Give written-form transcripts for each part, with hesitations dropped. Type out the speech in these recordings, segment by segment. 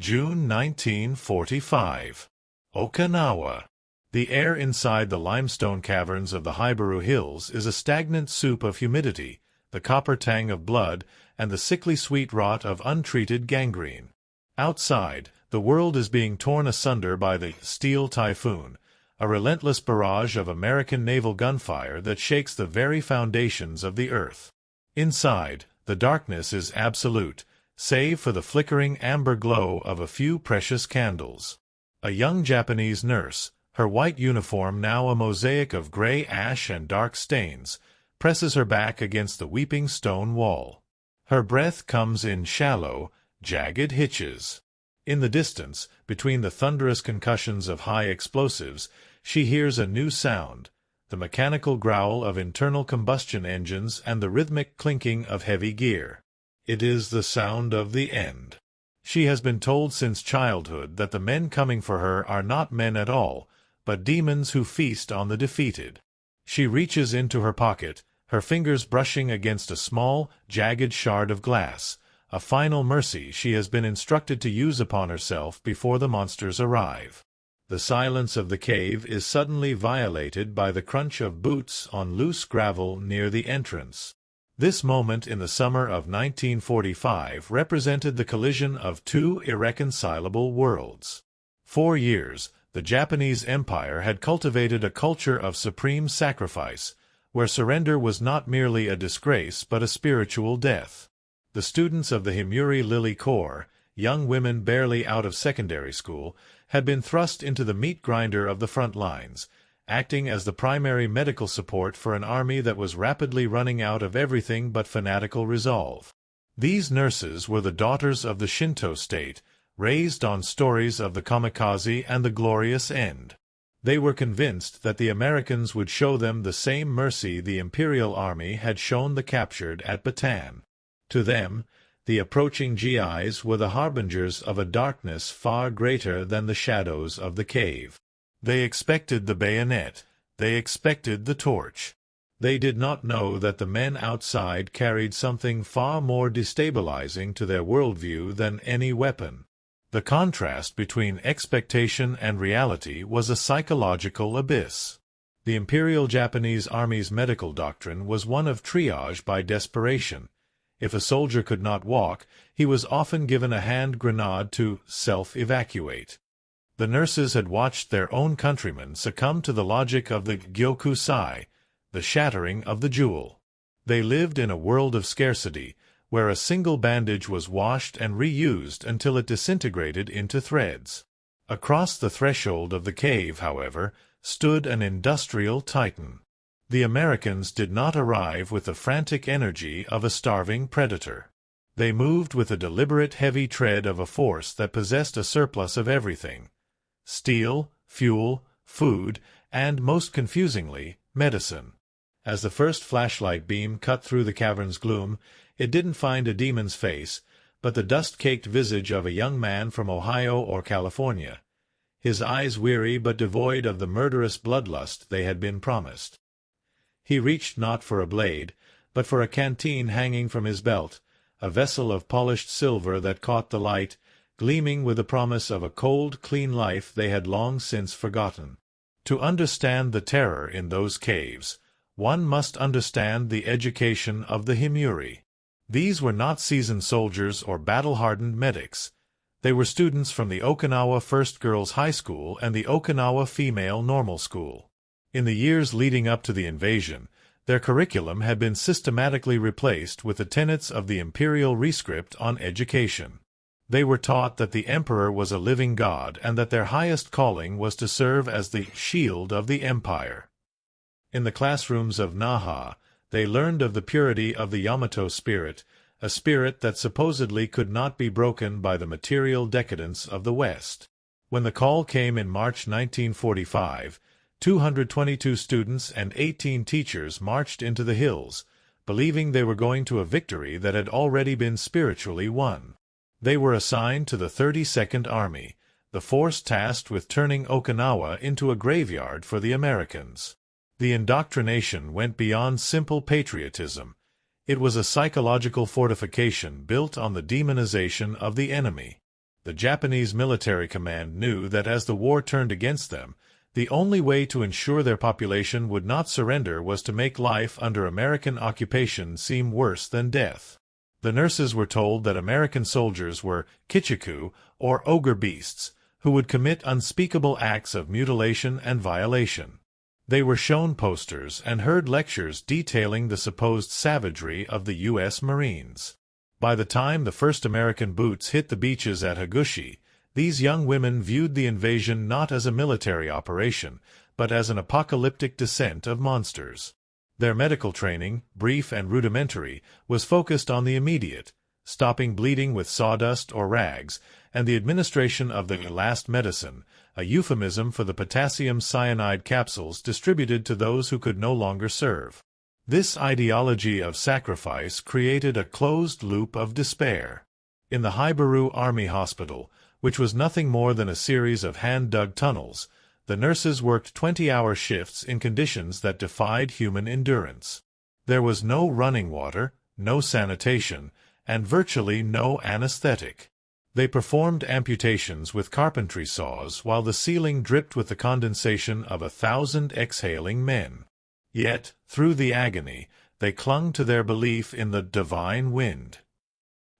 June 1945. Okinawa. The air inside the limestone caverns of the Haiburu Hills is a stagnant soup of humidity, the copper tang of blood, and the sickly sweet rot of untreated gangrene. Outside, the world is being torn asunder by the steel typhoon, a relentless barrage of American naval gunfire that shakes the very foundations of the earth. Inside, the darkness is absolute, save for the flickering amber glow of a few precious candles. A young Japanese nurse, her white uniform now a mosaic of gray ash and dark stains, presses her back against the weeping stone wall. Her breath comes in shallow, jagged hitches. In the distance, between the thunderous concussions of high explosives, she hears a new sound, the mechanical growl of internal combustion engines and the rhythmic clinking of heavy gear. It is the sound of the end. She has been told since childhood that the men coming for her are not men at all, but demons who feast on the defeated. She reaches into her pocket, her fingers brushing against a small, jagged shard of glass, a final mercy she has been instructed to use upon herself before the monsters arrive. The silence of the cave is suddenly violated by the crunch of boots on loose gravel near the entrance. This moment in the summer of 1945 represented the collision of two irreconcilable worlds. 4 years, the Japanese Empire had cultivated a culture of supreme sacrifice, where surrender was not merely a disgrace but a spiritual death. The students of the Himuri Lily Corps, young women barely out of secondary school, had been thrust into the meat grinder of the front lines, acting as the primary medical support for an army that was rapidly running out of everything but fanatical resolve. These nurses were the daughters of the Shinto state, raised on stories of the kamikaze and the glorious end. They were convinced that the Americans would show them the same mercy the Imperial Army had shown the captured at Bataan. To them, the approaching GIs were the harbingers of a darkness far greater than the shadows of the cave. They expected the bayonet. They expected the torch. They did not know that the men outside carried something far more destabilizing to their worldview than any weapon. The contrast between expectation and reality was a psychological abyss. The Imperial Japanese Army's medical doctrine was one of triage by desperation. If a soldier could not walk, he was often given a hand grenade to self-evacuate. The nurses had watched their own countrymen succumb to the logic of the gyokusai, the shattering of the jewel. They lived in a world of scarcity, where a single bandage was washed and reused until it disintegrated into threads. Across the threshold of the cave, however, stood an industrial titan. The Americans did not arrive with the frantic energy of a starving predator. They moved with the deliberate heavy tread of a force that possessed a surplus of everything: steel, fuel, food, and, most confusingly, medicine. As the first flashlight beam cut through the cavern's gloom, it didn't find a demon's face, but the dust-caked visage of a young man from Ohio or California, his eyes weary but devoid of the murderous bloodlust they had been promised. He reached not for a blade, but for a canteen hanging from his belt, a vessel of polished silver that caught the light, gleaming with the promise of a cold, clean life they had long since forgotten. To understand the terror in those caves, one must understand the education of the Himuri. These were not seasoned soldiers or battle-hardened medics. They were students from the Okinawa First Girls High School and the Okinawa Female Normal School. In the years leading up to the invasion, their curriculum had been systematically replaced with the tenets of the imperial rescript on education. They were taught that the emperor was a living god and that their highest calling was to serve as the shield of the empire. In the classrooms of Naha, they learned of the purity of the Yamato spirit, a spirit that supposedly could not be broken by the material decadence of the West. When the call came in March 1945, 222 students and 18 teachers marched into the hills, believing they were going to a victory that had already been spiritually won. They were assigned to the 32nd Army, the force tasked with turning Okinawa into a graveyard for the Americans. The indoctrination went beyond simple patriotism. It was a psychological fortification built on the demonization of the enemy. The Japanese military command knew that as the war turned against them, the only way to ensure their population would not surrender was to make life under American occupation seem worse than death. The nurses were told that American soldiers were kichiku, or ogre beasts, who would commit unspeakable acts of mutilation and violation. They were shown posters and heard lectures detailing the supposed savagery of the U.S. Marines. By the time the first American boots hit the beaches at Higuchi, these young women viewed the invasion not as a military operation, but as an apocalyptic descent of monsters. Their medical training, brief and rudimentary, was focused on the immediate, stopping bleeding with sawdust or rags, and the administration of the last medicine, a euphemism for the potassium cyanide capsules distributed to those who could no longer serve. This ideology of sacrifice created a closed loop of despair. In the Hibaru Army Hospital, which was nothing more than a series of hand-dug tunnels, the nurses worked 20-hour shifts in conditions that defied human endurance. There was no running water, no sanitation, and virtually no anesthetic. They performed amputations with carpentry saws while the ceiling dripped with the condensation of 1,000 exhaling men. Yet, through the agony, they clung to their belief in the divine wind.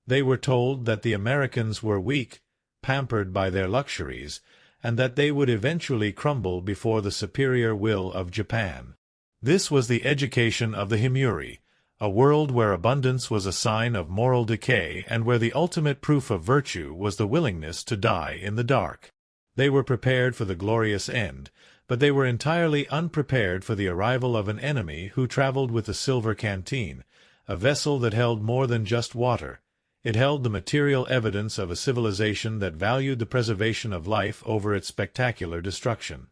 They were told that the Americans were weak, pampered by their luxuries, and that they would eventually crumble before the superior will of Japan. This was the education of the Himuri, a world where abundance was a sign of moral decay and where the ultimate proof of virtue was the willingness to die in the dark. They were prepared for the glorious end, but they were entirely unprepared for the arrival of an enemy who traveled with a silver canteen, a vessel that held more than just water. It held the material evidence of a civilization that valued the preservation of life over its spectacular destruction.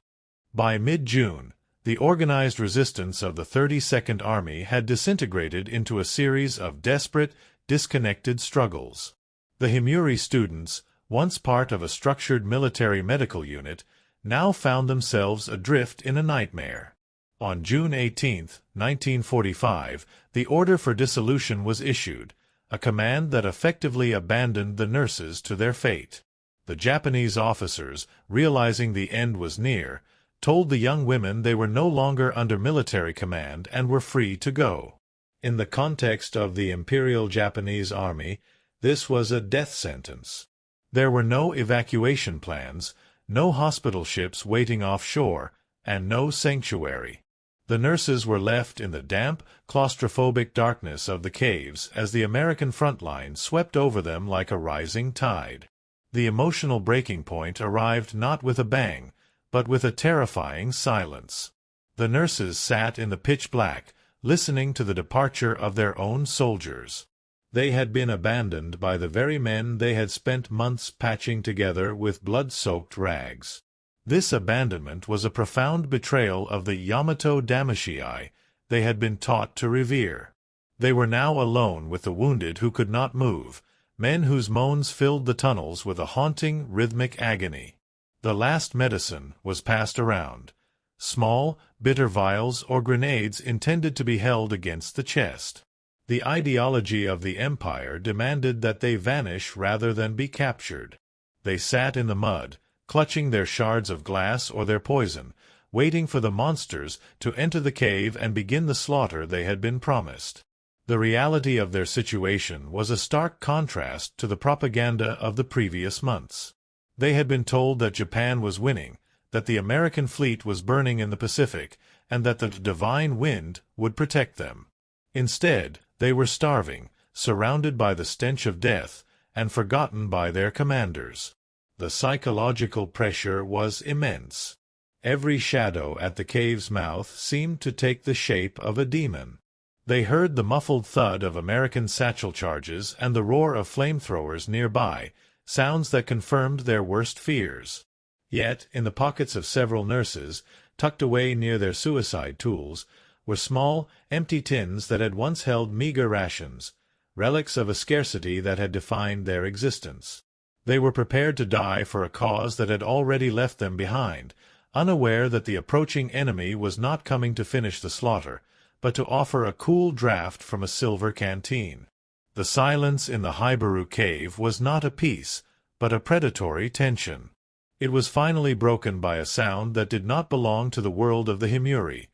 By mid-June, the organized resistance of the 32nd Army had disintegrated into a series of desperate, disconnected struggles. The Himuri students, once part of a structured military medical unit, now found themselves adrift in a nightmare. On June 18, 1945, the order for dissolution was issued, a command that effectively abandoned the nurses to their fate. The Japanese officers, realizing the end was near, told the young women they were no longer under military command and were free to go. In the context of the Imperial Japanese Army, this was a death sentence. There were no evacuation plans, no hospital ships waiting offshore, and no sanctuary. The nurses were left in the damp, claustrophobic darkness of the caves as the American front line swept over them like a rising tide. The emotional breaking point arrived not with a bang, but with a terrifying silence. The nurses sat in the pitch black, listening to the departure of their own soldiers. They had been abandoned by the very men they had spent months patching together with blood-soaked rags. This abandonment was a profound betrayal of the Yamato Damashii they had been taught to revere. They were now alone with the wounded who could not move, men whose moans filled the tunnels with a haunting, rhythmic agony. The last medicine was passed around. Small, bitter vials or grenades intended to be held against the chest. The ideology of the empire demanded that they vanish rather than be captured. They sat in the mud, clutching their shards of glass or their poison, waiting for the monsters to enter the cave and begin the slaughter they had been promised. The reality of their situation was a stark contrast to the propaganda of the previous months. They had been told that Japan was winning, that the American fleet was burning in the Pacific, and that the divine wind would protect them. Instead, they were starving, surrounded by the stench of death, and forgotten by their commanders. The psychological pressure was immense. Every shadow at the cave's mouth seemed to take the shape of a demon. They heard the muffled thud of American satchel charges and the roar of flamethrowers nearby, sounds that confirmed their worst fears. Yet, in the pockets of several nurses, tucked away near their suicide tools, were small, empty tins that had once held meager rations, relics of a scarcity that had defined their existence. They were prepared to die for a cause that had already left them behind, unaware that the approaching enemy was not coming to finish the slaughter, but to offer a cool draught from a silver canteen. The silence in the Hibaru cave was not a peace, but a predatory tension. It was finally broken by a sound that did not belong to the world of the Himuri,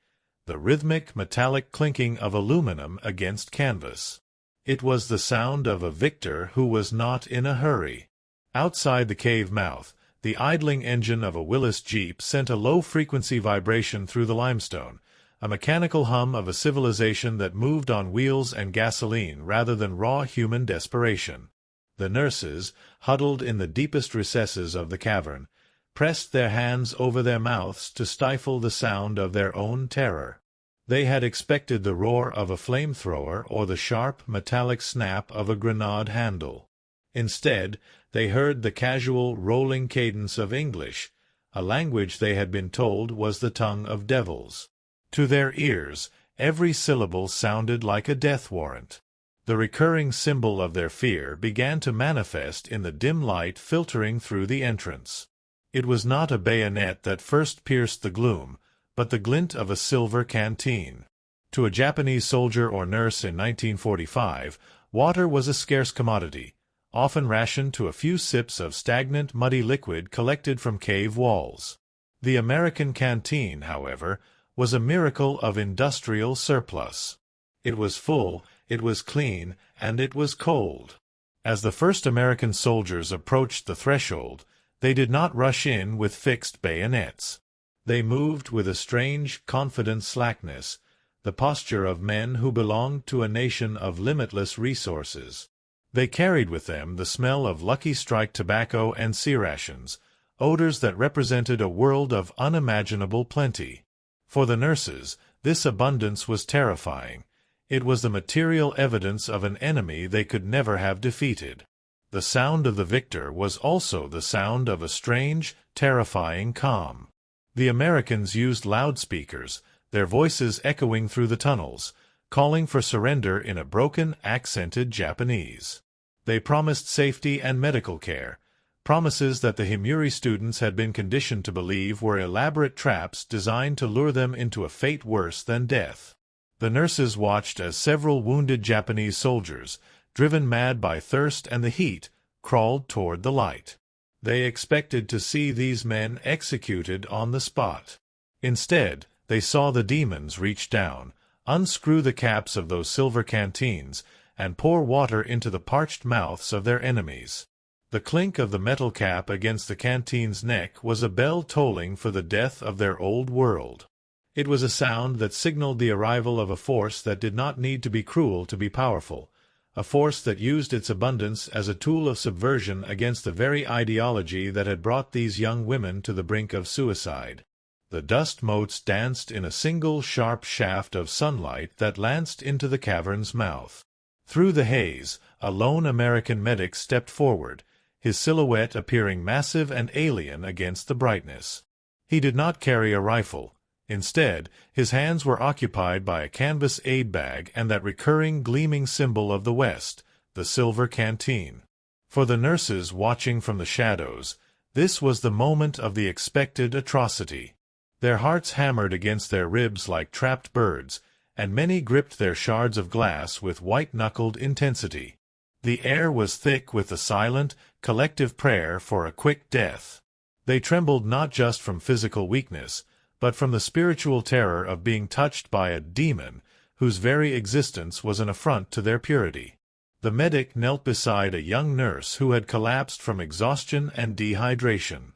the rhythmic metallic clinking of aluminum against canvas. It was the sound of a victor who was not in a hurry. Outside the cave mouth, the idling engine of a Willis Jeep sent a low-frequency vibration through the limestone, a mechanical hum of a civilization that moved on wheels and gasoline rather than raw human desperation. The nurses, huddled in the deepest recesses of the cavern, pressed their hands over their mouths to stifle the sound of their own terror. They had expected the roar of a flamethrower or the sharp, metallic snap of a grenade handle. Instead, they heard the casual, rolling cadence of English, a language they had been told was the tongue of devils. To their ears, every syllable sounded like a death warrant. The recurring symbol of their fear began to manifest in the dim light filtering through the entrance. It was not a bayonet that first pierced the gloom, but the glint of a silver canteen. To a Japanese soldier or nurse in 1945, water was a scarce commodity, often rationed to a few sips of stagnant, muddy liquid collected from cave walls. The American canteen, however, was a miracle of industrial surplus. It was full, it was clean, and it was cold. As the first American soldiers approached the threshold, they did not rush in with fixed bayonets. They moved with a strange, confident slackness, the posture of men who belonged to a nation of limitless resources. They carried with them the smell of Lucky Strike tobacco and sea rations, odors that represented a world of unimaginable plenty. For the nurses, this abundance was terrifying. It was the material evidence of an enemy they could never have defeated. The sound of the victor was also the sound of a strange, terrifying calm. The Americans used loudspeakers, their voices echoing through the tunnels, calling for surrender in a broken, accented Japanese. They promised safety and medical care, promises that the Himuri students had been conditioned to believe were elaborate traps designed to lure them into a fate worse than death. The nurses watched as several wounded Japanese soldiers, driven mad by thirst and the heat, crawled toward the light. They expected to see these men executed on the spot. Instead, they saw the demons reach down, unscrew the caps of those silver canteens, and pour water into the parched mouths of their enemies. The clink of the metal cap against the canteen's neck was a bell tolling for the death of their old world. It was a sound that signaled the arrival of a force that did not need to be cruel to be powerful, a force that used its abundance as a tool of subversion against the very ideology that had brought these young women to the brink of suicide. The dust motes danced in a single sharp shaft of sunlight that lanced into the cavern's mouth. Through the haze, a lone American medic stepped forward, his silhouette appearing massive and alien against the brightness. He did not carry a rifle. Instead, his hands were occupied by a canvas aid bag and that recurring gleaming symbol of the West, the silver canteen. For the nurses watching from the shadows, this was the moment of the expected atrocity. Their hearts hammered against their ribs like trapped birds, and many gripped their shards of glass with white-knuckled intensity. The air was thick with the silent, collective prayer for a quick death. They trembled not just from physical weakness, but from the spiritual terror of being touched by a demon whose very existence was an affront to their purity. The medic knelt beside a young nurse who had collapsed from exhaustion and dehydration.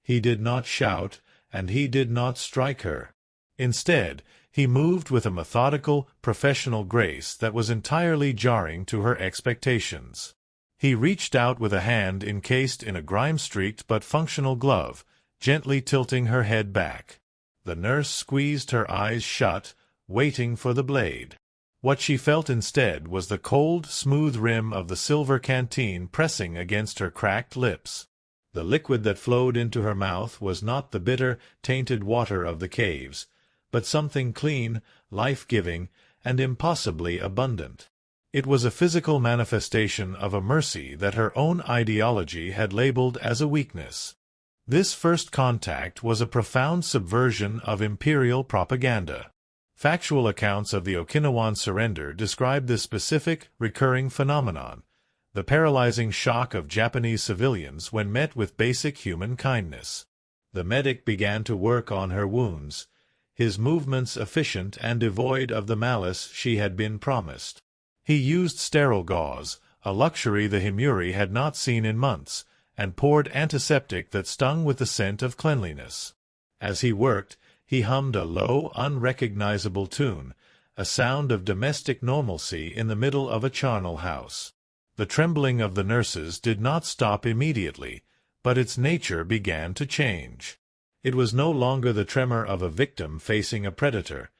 He did not shout, and he did not strike her. Instead, he moved with a methodical, professional grace that was entirely jarring to her expectations. He reached out with a hand encased in a grime-streaked but functional glove, gently tilting her head back. The nurse squeezed her eyes shut, waiting for the blade. What she felt instead was the cold, smooth rim of the silver canteen pressing against her cracked lips. The liquid that flowed into her mouth was not the bitter, tainted water of the caves, but something clean, life-giving, and impossibly abundant. It was a physical manifestation of a mercy that her own ideology had labeled as a weakness. This first contact was a profound subversion of imperial propaganda. Factual accounts of the Okinawan surrender describe this specific, recurring phenomenon, the paralyzing shock of Japanese civilians when met with basic human kindness. The medic began to work on her wounds, his movements efficient and devoid of the malice she had been promised. He used sterile gauze, a luxury the Himuri had not seen in months, and poured antiseptic that stung with the scent of cleanliness. As he worked, he hummed a low, unrecognizable tune, a sound of domestic normalcy in the middle of a charnel house. The trembling of the nurses did not stop immediately, but its nature began to change. It was no longer the tremor of a victim facing a predator.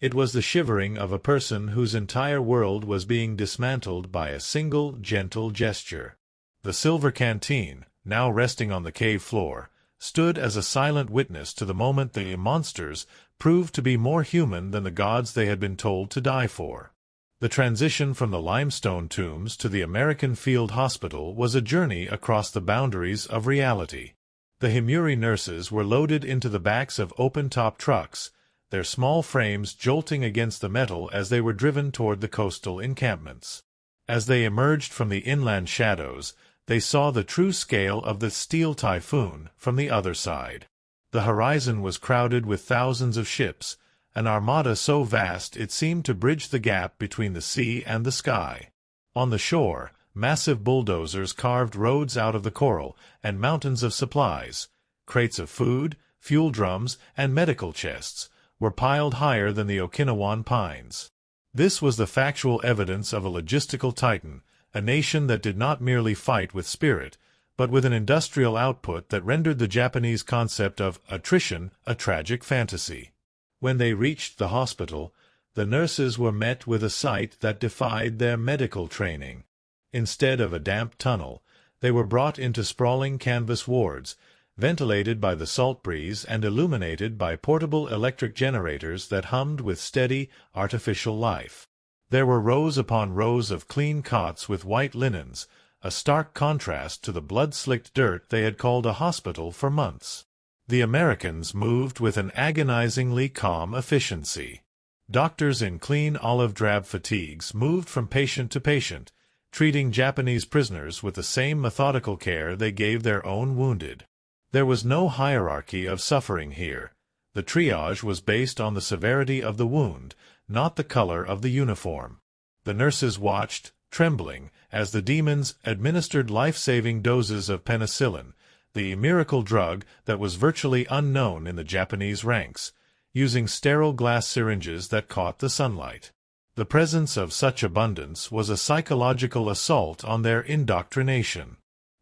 It was the shivering of a person whose entire world was being dismantled by a single, gentle gesture. The silver canteen, now resting on the cave floor, stood as a silent witness to the moment the monsters proved to be more human than the gods they had been told to die for. The transition from the limestone tombs to the American Field Hospital was a journey across the boundaries of reality. The Himuri nurses were loaded into the backs of open-top trucks, their small frames jolting against the metal as they were driven toward the coastal encampments. As they emerged from the inland shadows, they saw the true scale of the steel typhoon from the other side. The horizon was crowded with thousands of ships, an armada so vast it seemed to bridge the gap between the sea and the sky. On the shore, massive bulldozers carved roads out of the coral, and mountains of supplies, crates of food, fuel drums, and medical chests, were piled higher than the Okinawan pines. This was the factual evidence of a logistical titan, a nation that did not merely fight with spirit, but with an industrial output that rendered the Japanese concept of attrition a tragic fantasy. When they reached the hospital, the nurses were met with a sight that defied their medical training. Instead of a damp tunnel, they were brought into sprawling canvas wards, ventilated by the salt breeze and illuminated by portable electric generators that hummed with steady, artificial life. There were rows upon rows of clean cots with white linens, a stark contrast to the blood-slicked dirt they had called a hospital for months. The Americans moved with an agonizingly calm efficiency. Doctors in clean olive-drab fatigues moved from patient to patient, treating Japanese prisoners with the same methodical care they gave their own wounded. There was no hierarchy of suffering here. The triage was based on the severity of the wound, not the color of the uniform. The nurses watched, trembling, as the demons administered life-saving doses of penicillin, the miracle drug that was virtually unknown in the Japanese ranks, using sterile glass syringes that caught the sunlight. The presence of such abundance was a psychological assault on their indoctrination.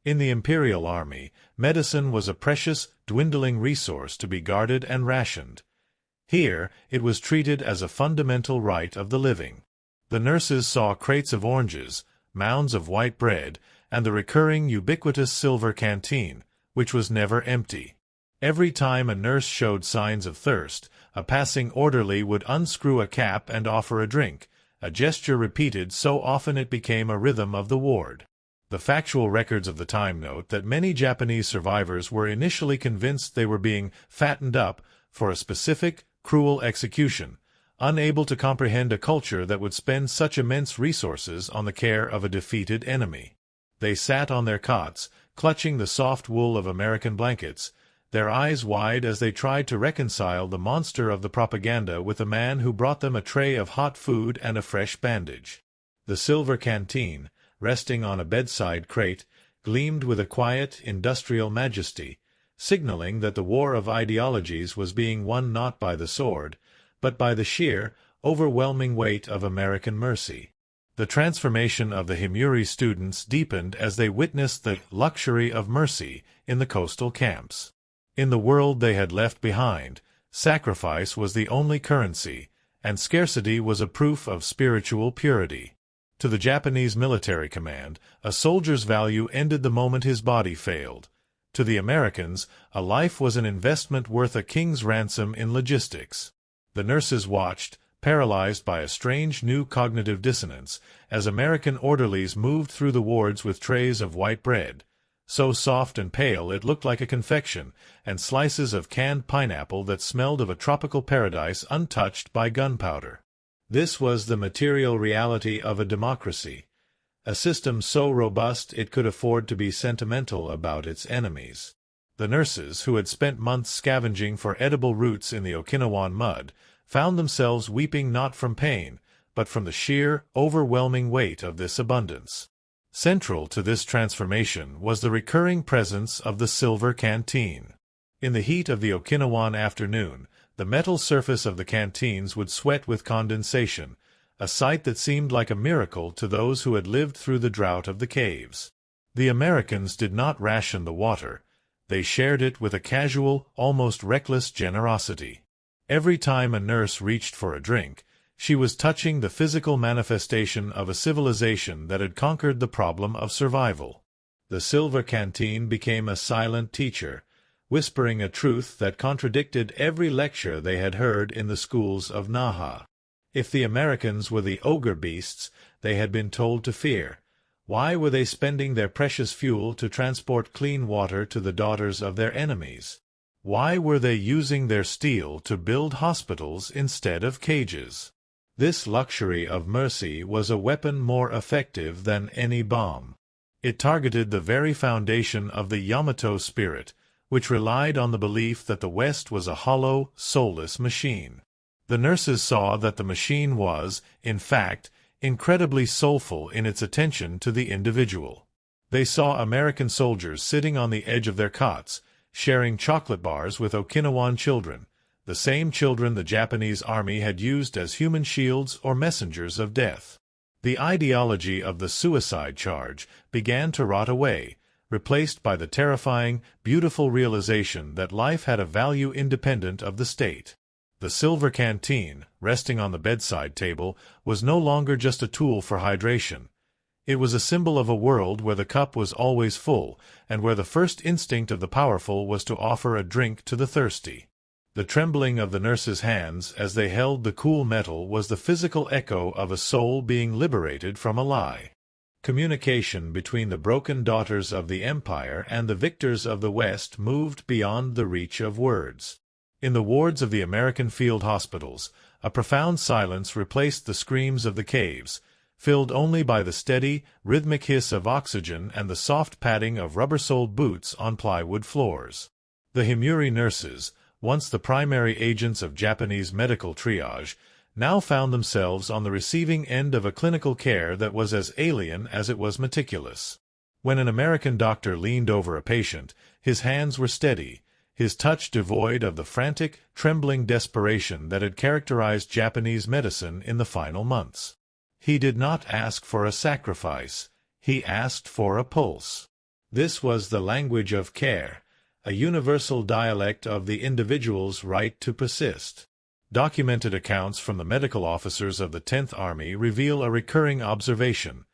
In the Imperial Army, medicine was a precious, dwindling resource to be guarded and rationed. Here, it was treated as a fundamental right of the living. The nurses saw crates of oranges, mounds of white bread, and the recurring ubiquitous silver canteen, which was never empty. Every time a nurse showed signs of thirst, a passing orderly would unscrew a cap and offer a drink, a gesture repeated so often it became a rhythm of the ward. The factual records of the time note that many Japanese survivors were initially convinced they were being fattened up for a specific, cruel execution, unable to comprehend a culture that would spend such immense resources on the care of a defeated enemy. They sat on their cots, clutching the soft wool of American blankets, their eyes wide as they tried to reconcile the monster of the propaganda with the man who brought them a tray of hot food and a fresh bandage. The silver canteen, resting on a bedside crate, gleamed with a quiet, industrial majesty, signaling that the war of ideologies was being won not by the sword, but by the sheer, overwhelming weight of American mercy. The transformation of the Himuri students deepened as they witnessed the luxury of mercy in the coastal camps. In the world they had left behind, sacrifice was the only currency, and scarcity was a proof of spiritual purity. To the Japanese military command, a soldier's value ended the moment his body failed. To the Americans, a life was an investment worth a king's ransom in logistics. The nurses watched, paralyzed by a strange new cognitive dissonance, as American orderlies moved through the wards with trays of white bread, so soft and pale it looked like a confection, and slices of canned pineapple that smelled of a tropical paradise untouched by gunpowder. This was the material reality of a democracy, a system so robust it could afford to be sentimental about its enemies. The nurses, who had spent months scavenging for edible roots in the Okinawan mud, found themselves weeping not from pain, but from the sheer, overwhelming weight of this abundance. Central to this transformation was the recurring presence of the silver canteen. In the heat of the Okinawan afternoon, the metal surface of the canteens would sweat with condensation, a sight that seemed like a miracle to those who had lived through the drought of the caves. The Americans did not ration the water. They shared it with a casual, almost reckless generosity. Every time a nurse reached for a drink, she was touching the physical manifestation of a civilization that had conquered the problem of survival. The silver canteen became a silent teacher, whispering a truth that contradicted every lecture they had heard in the schools of Naha. If the Americans were the ogre beasts they had been told to fear, why were they spending their precious fuel to transport clean water to the daughters of their enemies? Why were they using their steel to build hospitals instead of cages? This luxury of mercy was a weapon more effective than any bomb. It targeted the very foundation of the Yamato spirit, which relied on the belief that the West was a hollow, soulless machine. The nurses saw that the machine was, in fact, incredibly soulful in its attention to the individual. They saw American soldiers sitting on the edge of their cots, sharing chocolate bars with Okinawan children, the same children the Japanese army had used as human shields or messengers of death. The ideology of the suicide charge began to rot away, replaced by the terrifying, beautiful realization that life had a value independent of the state. The silver canteen, resting on the bedside table, was no longer just a tool for hydration. It was a symbol of a world where the cup was always full, and where the first instinct of the powerful was to offer a drink to the thirsty. The trembling of the nurses' hands as they held the cool metal was the physical echo of a soul being liberated from a lie. Communication between the broken daughters of the Empire and the victors of the West moved beyond the reach of words. In the wards of the American field hospitals, a profound silence replaced the screams of the caves, filled only by the steady, rhythmic hiss of oxygen and the soft padding of rubber-soled boots on plywood floors. The Himuri nurses, once the primary agents of Japanese medical triage, now found themselves on the receiving end of a clinical care that was as alien as it was meticulous. When an American doctor leaned over a patient, his hands were steady, his touch devoid of the frantic, trembling desperation that had characterized Japanese medicine in the final months. He did not ask for a sacrifice, he asked for a pulse. This was the language of care, a universal dialect of the individual's right to persist. Documented accounts from the medical officers of the 10th Army reveal a recurring observation: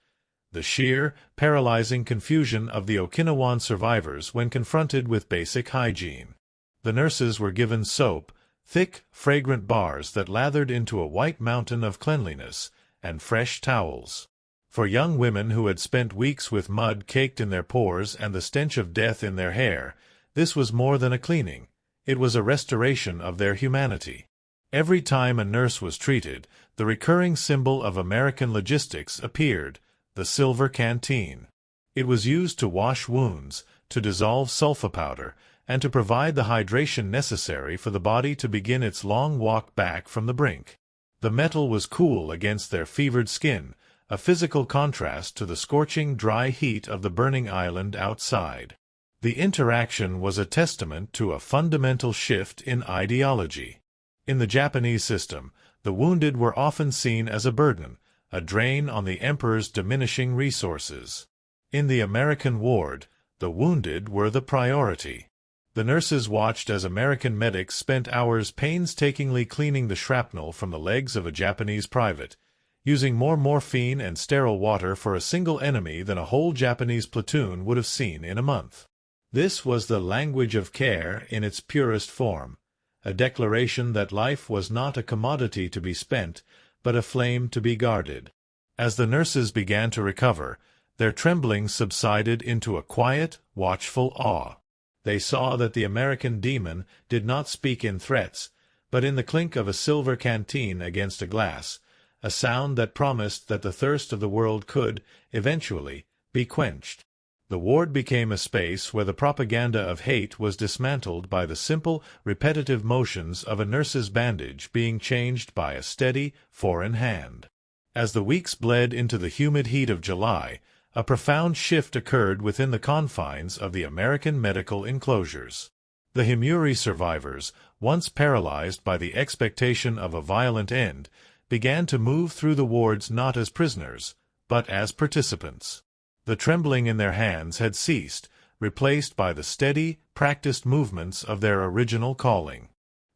the sheer, paralyzing confusion of the Okinawan survivors when confronted with basic hygiene. The nurses were given soap, thick, fragrant bars that lathered into a white mountain of cleanliness, and fresh towels. For young women who had spent weeks with mud caked in their pores and the stench of death in their hair, this was more than a cleaning. It was a restoration of their humanity. Every time a nurse was treated, the recurring symbol of American logistics appeared, the silver canteen. It was used to wash wounds, to dissolve sulfa powder, and to provide the hydration necessary for the body to begin its long walk back from the brink. The metal was cool against their fevered skin, a physical contrast to the scorching, dry heat of the burning island outside. The interaction was a testament to a fundamental shift in ideology. In the Japanese system, the wounded were often seen as a burden, a drain on the emperor's diminishing resources. In the American ward, the wounded were the priority. The nurses watched as American medics spent hours painstakingly cleaning the shrapnel from the legs of a Japanese private, using more morphine and sterile water for a single enemy than a whole Japanese platoon would have seen in a month. This was the language of care in its purest form, a declaration that life was not a commodity to be spent, but a flame to be guarded. As the nurses began to recover, their trembling subsided into a quiet, watchful awe. They saw that the American demon did not speak in threats, but in the clink of a silver canteen against a glass, a sound that promised that the thirst of the world could, eventually, be quenched. The ward became a space where the propaganda of hate was dismantled by the simple, repetitive motions of a nurse's bandage being changed by a steady, foreign hand. As the weeks bled into the humid heat of July, a profound shift occurred within the confines of the American medical enclosures. The Himuri survivors, once paralyzed by the expectation of a violent end, began to move through the wards not as prisoners, but as participants. The trembling in their hands had ceased, replaced by the steady, practiced movements of their original calling.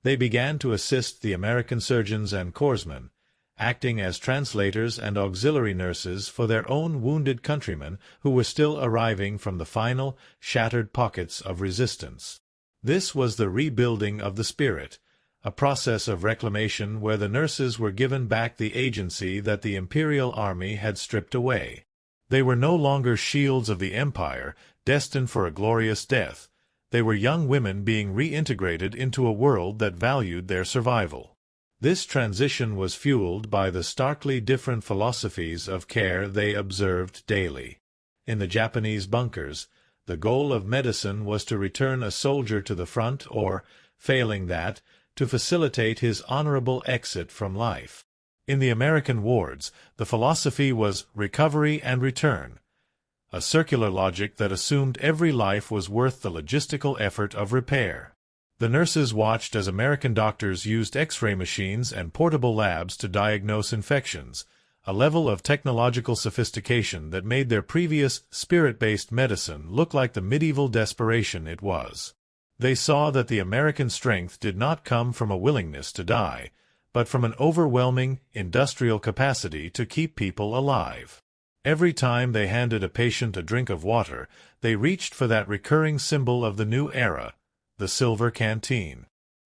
They began to assist the American surgeons and corpsmen, acting as translators and auxiliary nurses for their own wounded countrymen who were still arriving from the final, shattered pockets of resistance. This was the rebuilding of the spirit, a process of reclamation where the nurses were given back the agency that the Imperial Army had stripped away. They were no longer shields of the Empire, destined for a glorious death. They were young women being reintegrated into a world that valued their survival. This transition was fueled by the starkly different philosophies of care they observed daily. In the Japanese bunkers, the goal of medicine was to return a soldier to the front or, failing that, to facilitate his honorable exit from life. In the American wards, the philosophy was recovery and return, a circular logic that assumed every life was worth the logistical effort of repair. The nurses watched as American doctors used X-ray machines and portable labs to diagnose infections, a level of technological sophistication that made their previous spirit-based medicine look like the medieval desperation it was. They saw that the American strength did not come from a willingness to die, but from an overwhelming, industrial capacity to keep people alive. Every time they handed a patient a drink of water, they reached for that recurring symbol of the new era, the silver canteen.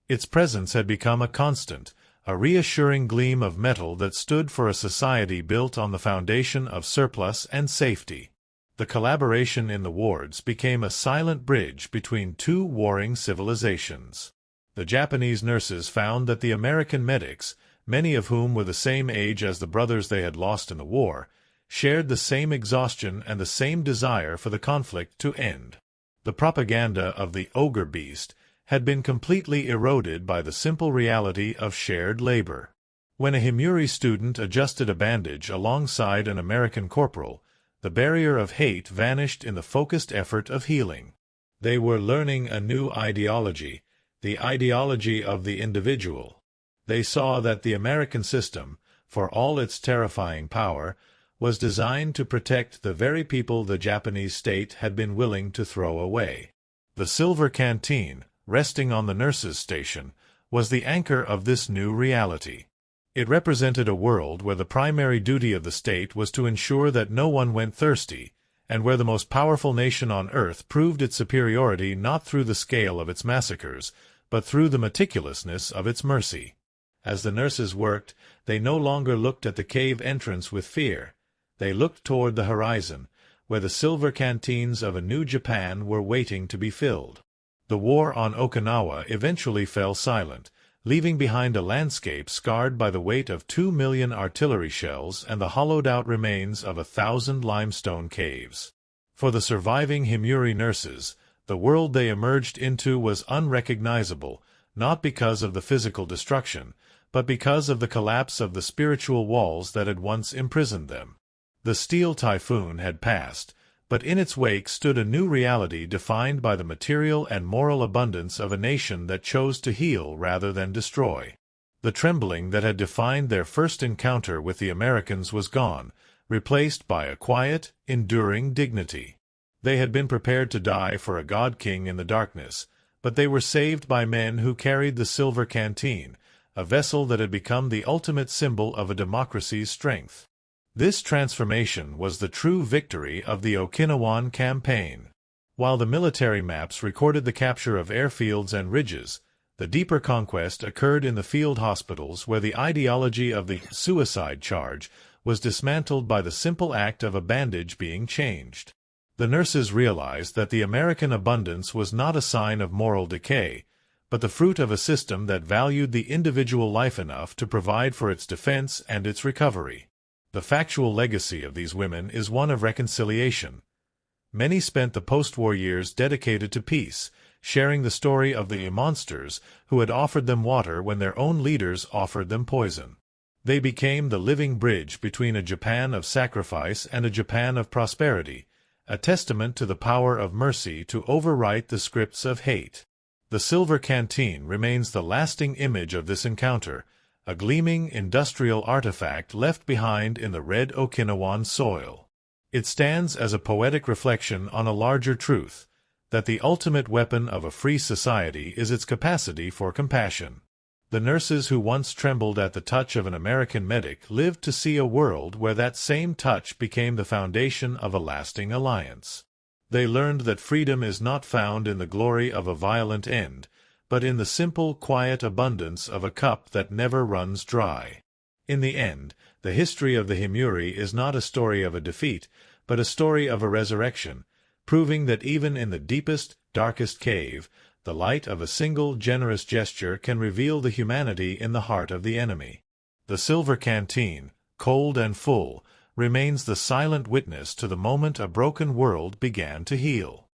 Its presence had become a constant, a reassuring gleam of metal that stood for a society built on the foundation of surplus and safety. The collaboration in the wards became a silent bridge between two warring civilizations. The Japanese nurses found that the American medics, many of whom were the same age as the brothers they had lost in the war, shared the same exhaustion and the same desire for the conflict to end. The propaganda of the ogre beast had been completely eroded by the simple reality of shared labor. When a Himuri student adjusted a bandage alongside an American corporal, the barrier of hate vanished in the focused effort of healing. They were learning a new ideology, the ideology of the individual. They saw that the American system, for all its terrifying power, was designed to protect the very people the Japanese state had been willing to throw away. The silver canteen, resting on the nurses' station, was the anchor of this new reality. It represented a world where the primary duty of the state was to ensure that no one went thirsty, and where the most powerful nation on earth proved its superiority not through the scale of its massacres, but through the meticulousness of its mercy. As the nurses worked, they no longer looked at the cave entrance with fear. They looked toward the horizon, where the silver canteens of a new Japan were waiting to be filled. The war on Okinawa eventually fell silent, leaving behind a landscape scarred by the weight of 2 million artillery shells and the hollowed-out remains of 1,000 limestone caves. For the surviving Himuri nurses, the world they emerged into was unrecognizable, not because of the physical destruction, but because of the collapse of the spiritual walls that had once imprisoned them. The steel typhoon had passed, but in its wake stood a new reality defined by the material and moral abundance of a nation that chose to heal rather than destroy. The trembling that had defined their first encounter with the Americans was gone, replaced by a quiet, enduring dignity. They had been prepared to die for a god-king in the darkness, but they were saved by men who carried the silver canteen, a vessel that had become the ultimate symbol of a democracy's strength. This transformation was the true victory of the Okinawan campaign. While the military maps recorded the capture of airfields and ridges, the deeper conquest occurred in the field hospitals where the ideology of the suicide charge was dismantled by the simple act of a bandage being changed. The nurses realized that the American abundance was not a sign of moral decay, but the fruit of a system that valued the individual life enough to provide for its defense and its recovery. The factual legacy of these women is one of reconciliation. Many spent the post-war years dedicated to peace, sharing the story of the monsters who had offered them water when their own leaders offered them poison. They became the living bridge between a Japan of sacrifice and a Japan of prosperity, a testament to the power of mercy to overwrite the scripts of hate. The silver canteen remains the lasting image of this encounter, a gleaming industrial artifact left behind in the red Okinawan soil. It stands as a poetic reflection on a larger truth, that the ultimate weapon of a free society is its capacity for compassion. The nurses who once trembled at the touch of an American medic lived to see a world where that same touch became the foundation of a lasting alliance. They learned that freedom is not found in the glory of a violent end, but in the simple, quiet abundance of a cup that never runs dry. In the end, the history of the Himuri is not a story of a defeat, but a story of a resurrection, proving that even in the deepest, darkest cave, the light of a single generous gesture can reveal the humanity in the heart of the enemy. The silver canteen, cold and full, remains the silent witness to the moment a broken world began to heal.